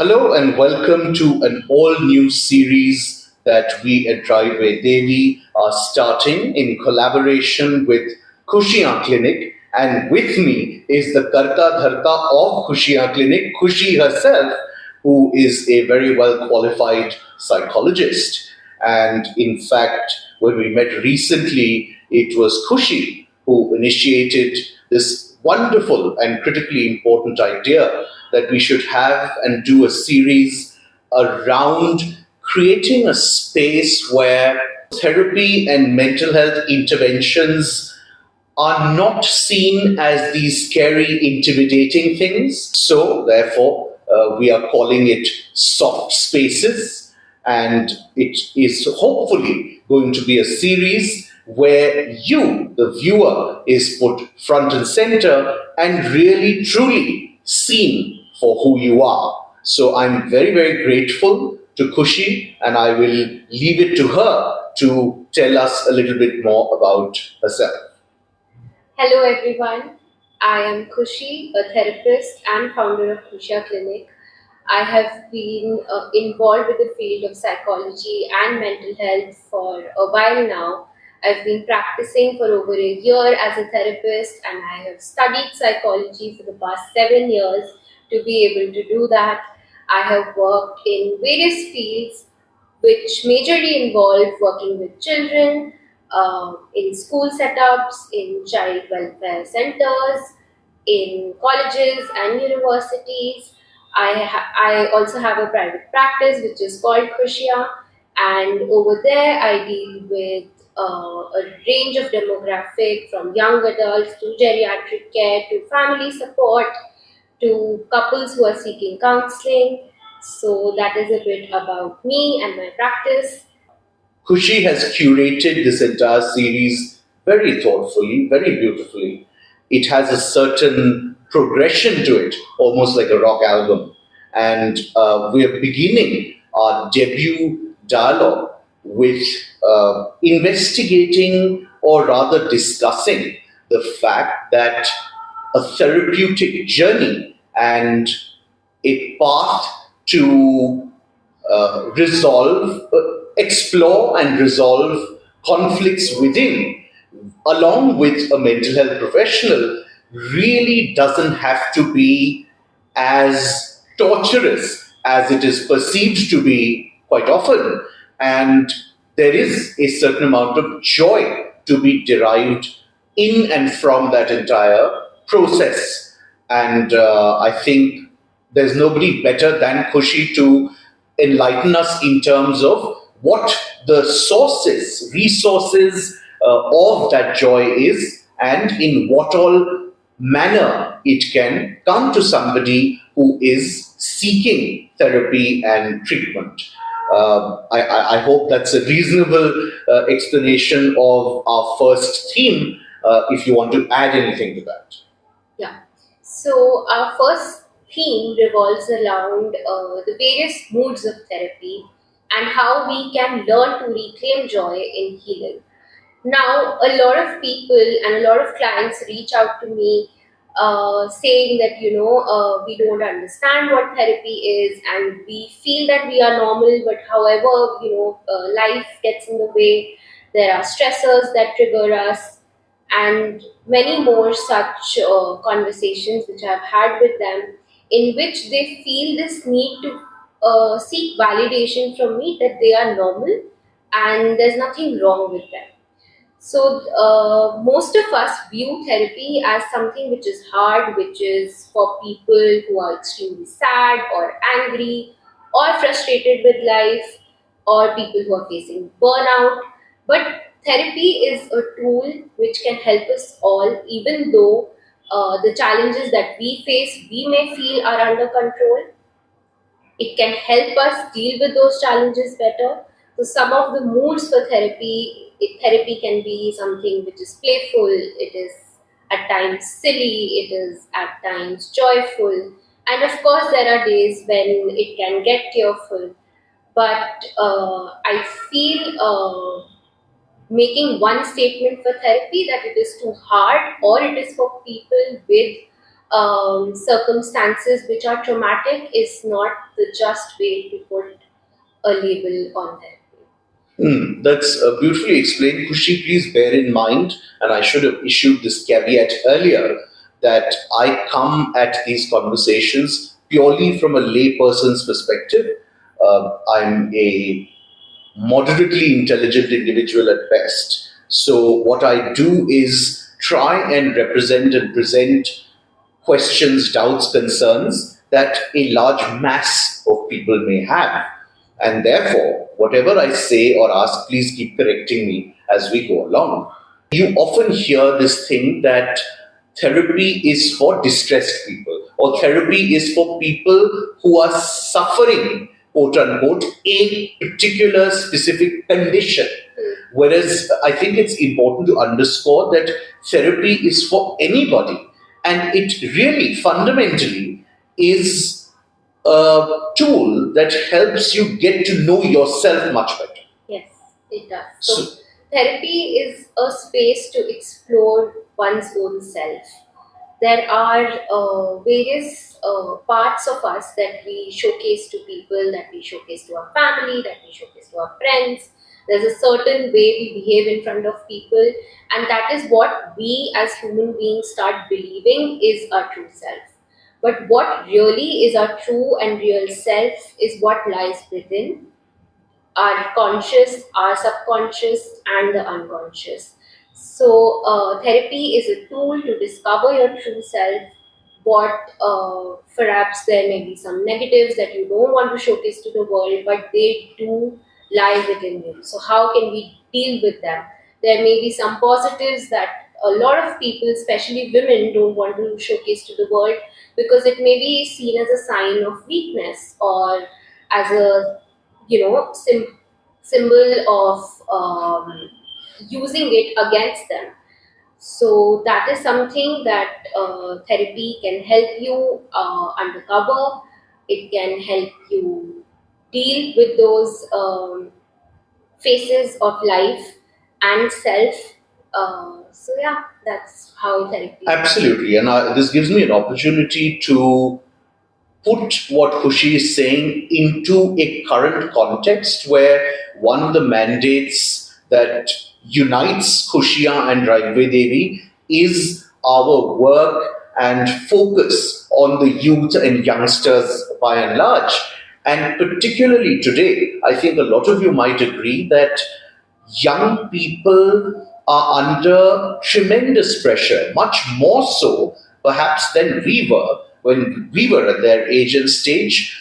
Hello and welcome to an all new series that we at Driveway Devi are starting in collaboration with Khushi Clinic. And with me is the Karta Dharta of Khushi Clinic, Khushi herself, who is a very well qualified psychologist. And in fact, when we met recently, it was Khushi who initiated this wonderful and critically important idea that we should have and do a series around creating a space where therapy and mental health interventions are not seen as these scary, intimidating things. So, therefore, we are calling it soft spaces, and it is hopefully going to be a series where you, the viewer, is put front and center and really truly seen for who you are. So I'm very, very grateful to Khushi, and I will leave it to her to tell us a little bit more about herself. Hello everyone, I am Khushi, a therapist and founder of Khushi Clinic. I have been involved with the field of psychology and mental health for a while now. I've been practicing for over a year as a therapist, and I have studied psychology for the past 7 years to be able to do that. I have worked in various fields which majorly involve working with children, in school setups, in child welfare centers, in colleges and universities. I also have a private practice which is called Khushia, and over there I deal with a range of demographic from young adults to geriatric care to family support to couples who are seeking counseling. So that is a bit about me and my practice. Khushi has curated this entire series very thoughtfully, very beautifully. It has a certain progression to it, almost like a rock album. And we are beginning our debut dialogue with investigating or rather discussing the fact that a therapeutic journey and a path to explore and resolve conflicts within, along with a mental health professional, really doesn't have to be as torturous as it is perceived to be quite often. And there is a certain amount of joy to be derived in and from that entire process. And I think there's nobody better than Khushi to enlighten us in terms of what the resources of that joy is, and in what all manner it can come to somebody who is seeking therapy and treatment. I hope that's a reasonable explanation of our first theme, if you want to add anything to that. Yeah. So our first theme revolves around the various moods of therapy and how we can learn to reclaim joy in healing. Now, a lot of people and a lot of clients reach out to me saying that, we don't understand what therapy is, and we feel that we are normal, but however, life gets in the way. There are stressors that trigger us, and many more such conversations which I've had with them, in which they feel this need to seek validation from me that they are normal and there's nothing wrong with them. So, most of us view therapy as something which is hard, which is for people who are extremely sad or angry or frustrated with life, or people who are facing burnout. But therapy is a tool which can help us all, even though the challenges that we face, we may feel are under control. It can help us deal with those challenges better. So some of the moods for therapy can be something which is playful, it is at times silly, it is at times joyful, and of course there are days when it can get tearful. But I feel making one statement for therapy that it is too hard or it is for people with circumstances which are traumatic is not the just way to put a label on them. That's beautifully explained. Khushi, please bear in mind, and I should have issued this caveat earlier, that I come at these conversations purely from a layperson's perspective. I'm a moderately intelligent individual at best. So, what I do is try and represent and present questions, doubts, concerns that a large mass of people may have. And therefore, whatever I say or ask, please keep correcting me as we go along. You often hear this thing that therapy is for distressed people, or therapy is for people who are suffering, quote unquote, a particular specific condition. Whereas I think it's important to underscore that therapy is for anybody, and it really fundamentally is a tool that helps you get to know yourself much better. Yes, it does. So, So, therapy is a space to explore one's own self. There are various parts of us that we showcase to people, that we showcase to our family, that we showcase to our friends. There's a certain way we behave in front of people, and that is what we as human beings start believing is our true self. But what really is our true and real self is what lies within our conscious, our subconscious, and the unconscious. So, therapy is a tool to discover your true self. What perhaps there may be some negatives that you don't want to showcase to the world, but they do lie within you. So, how can we deal with them? There may be some positives that a lot of people, especially women, don't want to showcase to the world because it may be seen as a sign of weakness or as a symbol of using it against them. So that is something that therapy can help you uncover. It can help you deal with those phases of life and self. So yeah, that's how therapy. absolutely. And this gives me an opportunity to put what Khushi is saying into a current context where one of the mandates that unites Khushia and Raghve Devi is our work and focus on the youth and youngsters by and large. And particularly today, I think a lot of you might agree that young people are under tremendous pressure, much more so perhaps than we were when we were at their age and stage,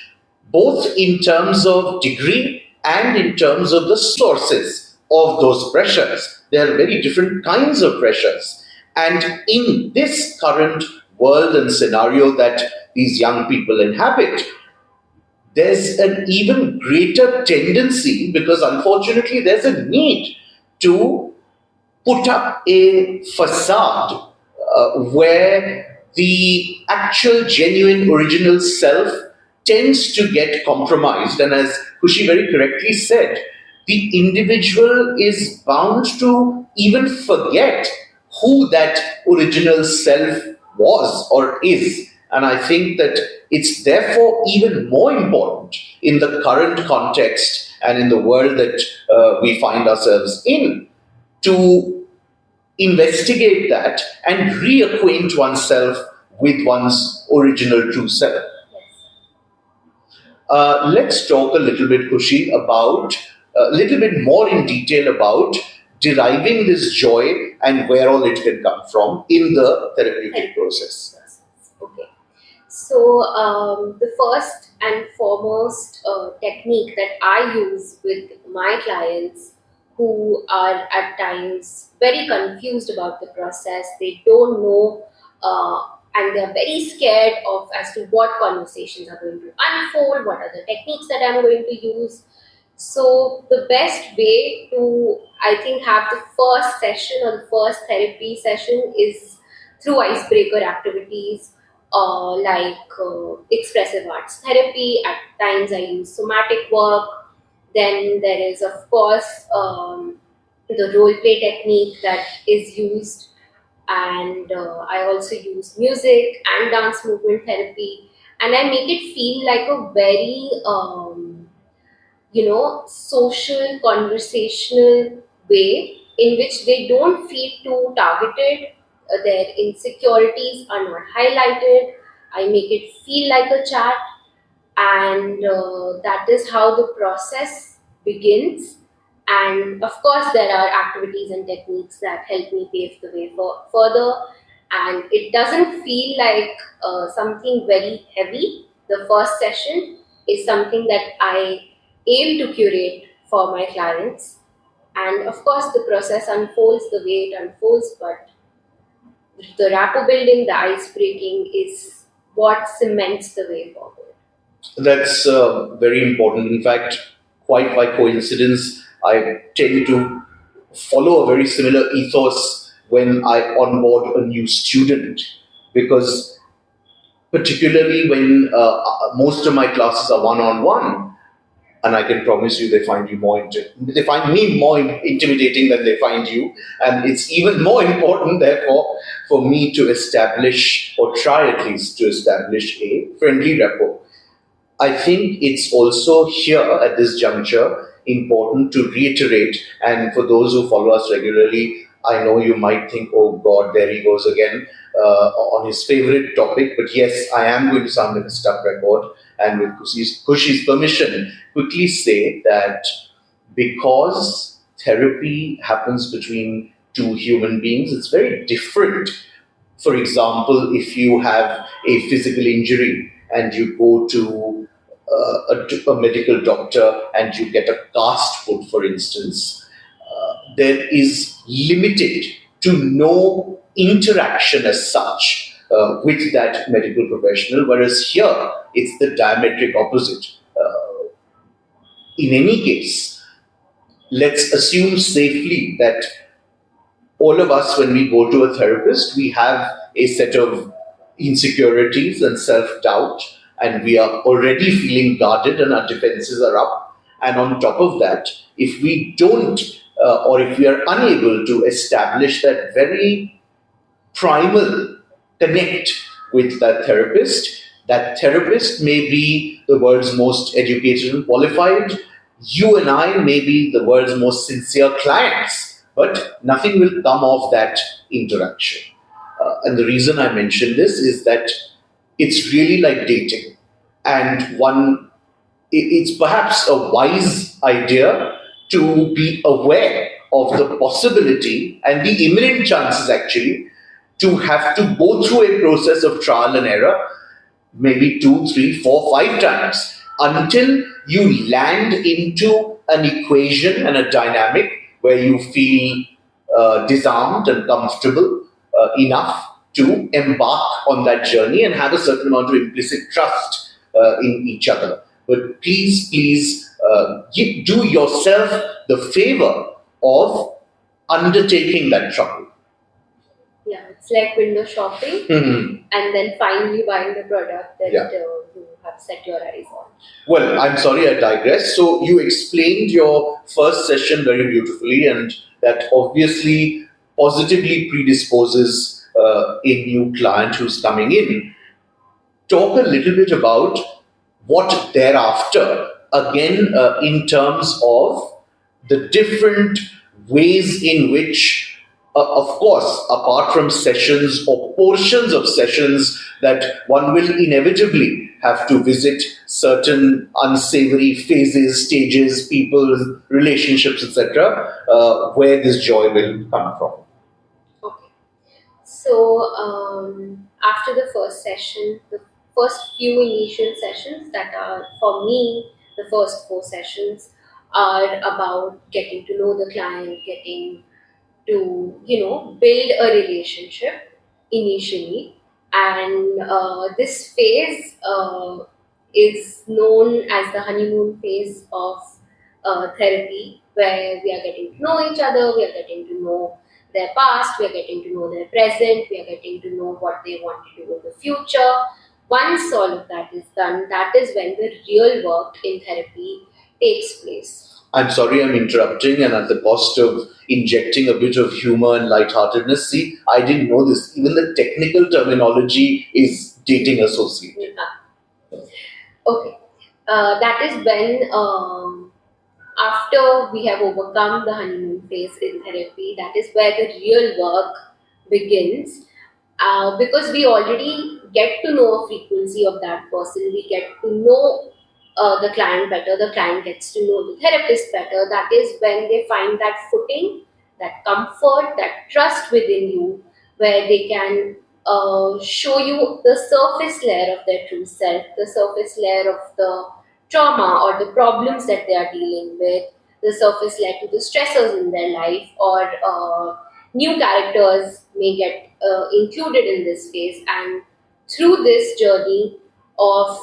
both in terms of degree and in terms of the sources of those pressures. There are very different kinds of pressures. And in this current world and scenario that these young people inhabit, there's an even greater tendency, because unfortunately there's a need to put up a facade where the actual, genuine, original self tends to get compromised. And as Kushi very correctly said, the individual is bound to even forget who that original self was or is. And I think that it's therefore even more important in the current context and in the world that we find ourselves in to investigate that and reacquaint oneself with one's original true self. Let's talk a little bit, Kushi, about a little bit more in detail about deriving this joy and where all it can come from in the therapeutic process. Okay. So, the first and foremost technique that I use with my clients who are at times very confused about the process, they don't know, and they're very scared of as to what conversations are going to unfold, what are the techniques that I'm going to use. So, the best way to, I think, have the first session or the first therapy session is through icebreaker activities like expressive arts therapy. At times I use somatic work. Then there is, of course, the role play technique that is used. and I also use music and dance movement therapy, and I make it feel like a very social conversational way in which they don't feel too targeted, their insecurities are not highlighted. I make it feel like a chat, and that is how the process begins. And of course, there are activities and techniques that help me pave the way for further, and it doesn't feel like something very heavy. The first session is something that I aim to curate for my clients, and of course, the process unfolds the way it unfolds, but the rapport building, the ice breaking is what cements the way forward. That's very important. In fact, quite by coincidence, I tend to follow a very similar ethos when I onboard a new student, because particularly when most of my classes are one-on-one, and I can promise you they find you they find me more intimidating than they find you, and it's even more important, therefore, for me to establish, or try at least to establish, a friendly rapport. I think it's also here at this juncture important to reiterate, and for those who follow us regularly, I know you might think, oh God, there he goes again on his favorite topic. But yes, I am going to sound like a stuck record, and with Khushi's permission, quickly say that because therapy happens between two human beings, it's very different. For example, if you have a physical injury and you go to a medical doctor and you get a cast put, for instance, there is limited to no interaction as such with that medical professional, whereas here it's the diametric opposite. In any case, let's assume safely that all of us, when we go to a therapist, we have a set of insecurities and self doubt, and we are already feeling guarded, and our defenses are up. And on top of that, if we don't, or if we are unable to establish that very primal connect with that therapist may be the world's most educated and qualified. You and I may be the world's most sincere clients, but nothing will come of that interaction. And the reason I mention this is that it's really like dating. And it's perhaps a wise idea to be aware of the possibility and the imminent chances, actually, to have to go through a process of trial and error, maybe 2, 3, 4, 5 times, until you land into an equation and a dynamic where you feel disarmed and comfortable enough to embark on that journey and have a certain amount of implicit trust in each other. But please, do yourself the favor of undertaking that trouble. Yeah, it's like window shopping, and then finally buying the product that you have set your eyes on. Well, I'm sorry, I digress. So you explained your first session very beautifully, and that obviously positively predisposes a new client who's coming in. Talk a little bit about what thereafter, again, in terms of the different ways in which, of course, apart from sessions or portions of sessions that one will inevitably have to visit certain unsavory phases, stages, people, relationships, etc., where this joy will come from. Okay. So, after the first session, the first few initial sessions that are, for me, the first 4 sessions are about getting to know the client, getting to, build a relationship initially. And this phase is known as the honeymoon phase of therapy, where we are getting to know each other, we are getting to know their past, we are getting to know their present, we are getting to know what they want to do in the future. Once all of that is done, that is when the real work in therapy takes place. I'm sorry I'm interrupting, and at the cost of injecting a bit of humor and lightheartedness. See, I didn't know this. Even the technical terminology is dating associated. Okay. That is when, after we have overcome the honeymoon phase in therapy, that is where the real work begins. Because we already get to know a frequency of that person, we get to know the client better, the client gets to know the therapist better. That is when they find that footing, that comfort, that trust within you, where they can show you the surface layer of their true self, the surface layer of the trauma or the problems that they are dealing with, the surface layer to the stressors in their life, or new characters may get included in this phase. And through this journey of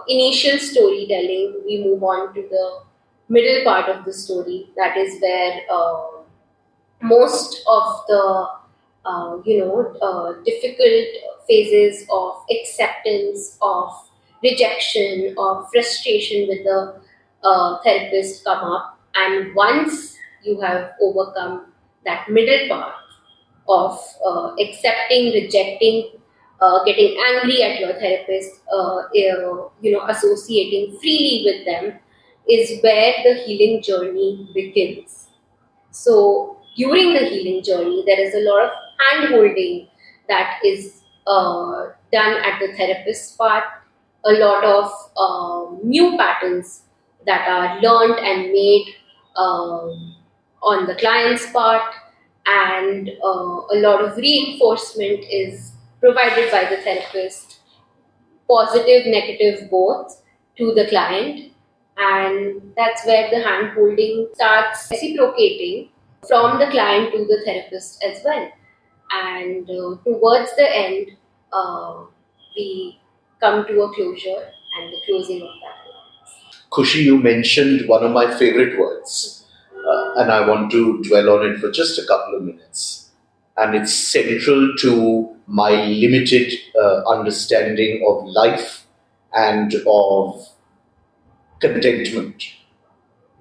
initial storytelling, we move on to the middle part of the story. That is where most of the difficult phases of acceptance, of rejection, of frustration with the therapist come up. And once you have overcome that middle part of accepting, rejecting, getting angry at your therapist, associating freely with them, is where the healing journey begins. So during the healing journey, there is a lot of hand holding that is done at the therapist's part, a lot of new patterns that are learned and made on the client's part, and a lot of reinforcement is provided by the therapist, positive, negative, both, to the client. And that's where the hand holding starts reciprocating from the client to the therapist as well. And towards the end, we come to a closure and the closing of that. Khushi, you mentioned one of my favorite words, and I want to dwell on it for just a couple of minutes. And it's central to my limited understanding of life and of contentment,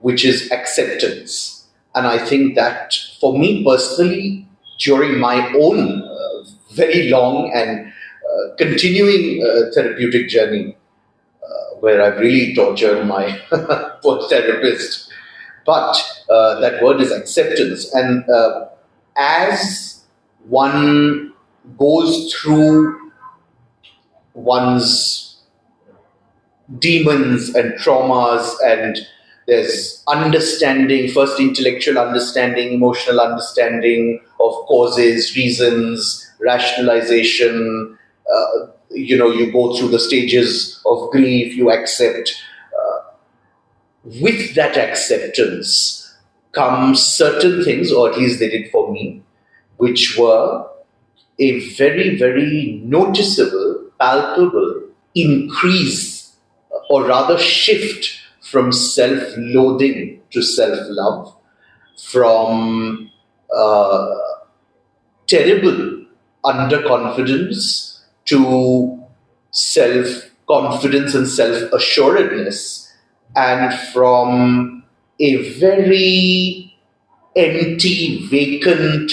which is acceptance. And I think that for me personally, during my own very long and continuing therapeutic journey, where I've really tortured my poor therapist. But that word is acceptance. And as one goes through one's demons and traumas, and there's understanding, first intellectual understanding, emotional understanding of causes, reasons, rationalization. You go through the stages of grief, you accept. With that acceptance comes certain things, or at least they did for me, which were a very, very noticeable, palpable increase, or rather shift from self-loathing to self-love, from terrible underconfidence to self-confidence and self-assuredness, and from a very empty, vacant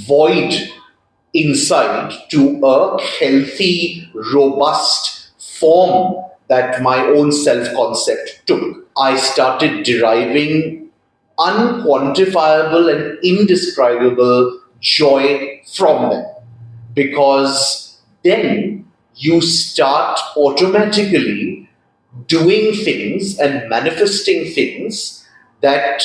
void inside to a healthy, robust form that my own self-concept took. I started deriving unquantifiable and indescribable joy from them, because then you start automatically doing things and manifesting things that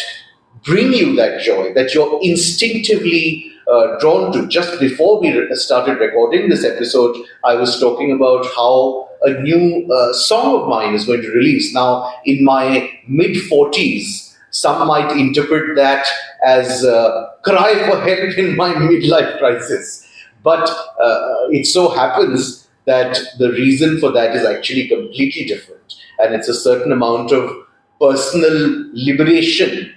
bring you that joy, that you're instinctively drawn to. Just before we started recording this episode, I was talking about how a new song of mine is going to release. Now, in my mid-40s, some might interpret that as a cry for help in my midlife crisis. But it so happens that the reason for that is actually completely different. And it's a certain amount of personal liberation,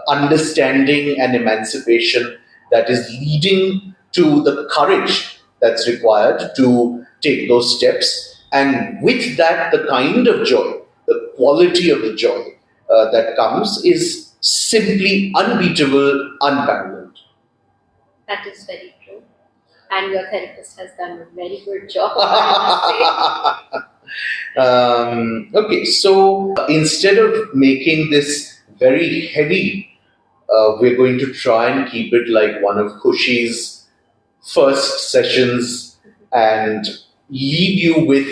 understanding, and emancipation that is leading to the courage that's required to take those steps. And with that, the kind of joy, the quality of the joy that comes is simply unbeatable, unparalleled. That is very true. And your therapist has done a very good job, I must say. Okay, so instead of making this very heavy, we're going to try and keep it like one of Khushi's first sessions and leave you with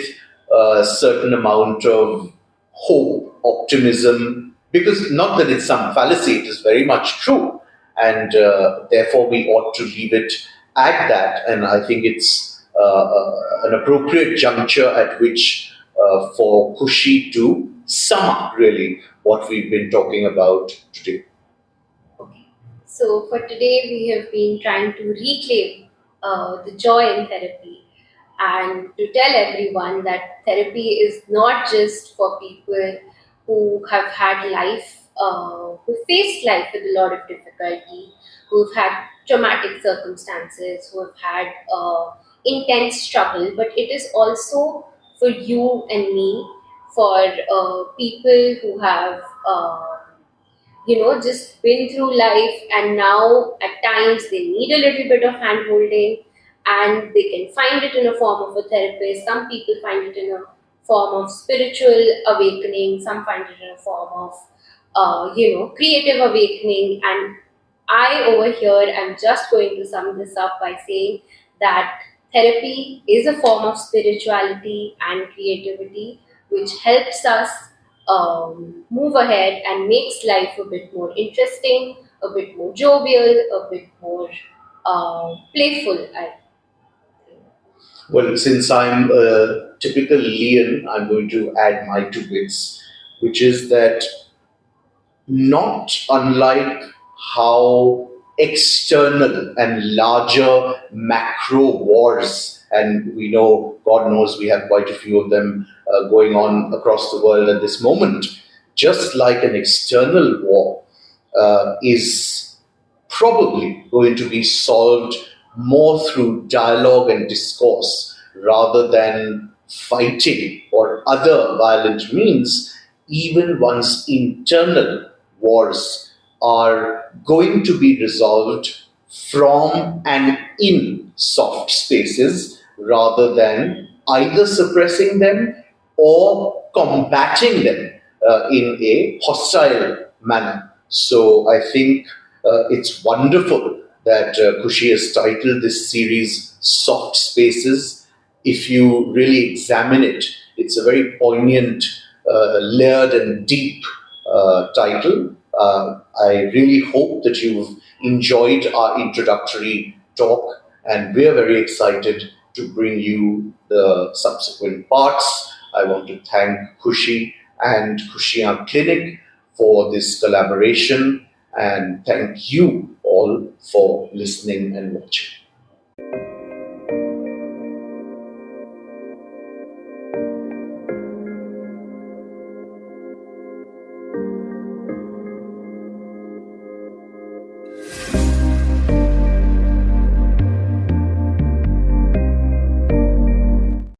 a certain amount of hope, optimism, because not that it's some fallacy, it is very much true. And therefore, we ought to leave it at that. And I think it's an appropriate juncture at which for Khushi to sum up really what we've been talking about today. Okay. So for today, we have been trying to reclaim the joy in therapy and to tell everyone that therapy is not just for people who have had life, who faced life with a lot of difficulty, who've had traumatic circumstances, who have had intense struggle, but it is also for you and me, for people who have. Just been through life and now at times they need a little bit of hand holding and they can find it in a form of a therapist. Some people find it in a form of spiritual awakening, some find it in a form of, creative awakening. And I over here am just going to sum this up by saying that therapy is a form of spirituality and creativity which helps us move ahead and makes life a bit more interesting, a bit more jovial, a bit more playful. Well, since I'm a typical Leon, I'm going to add my two bits, which is that not unlike how external and larger macro wars, and we know, God knows, we have quite a few of them going on across the world at this moment, just like an external war is probably going to be solved more through dialogue and discourse rather than fighting or other violent means, even one's internal wars are going to be resolved from and in soft spaces rather than either suppressing them or combating them in a hostile manner. So I think it's wonderful that Khushi has titled this series Soft Spaces. If you really examine it, it's a very poignant, layered, and deep title. I really hope that you've enjoyed our introductory talk, and we're very excited to bring you the subsequent parts. I want to thank Khushi and Khushi Clinic for this collaboration, and thank you all for listening and watching.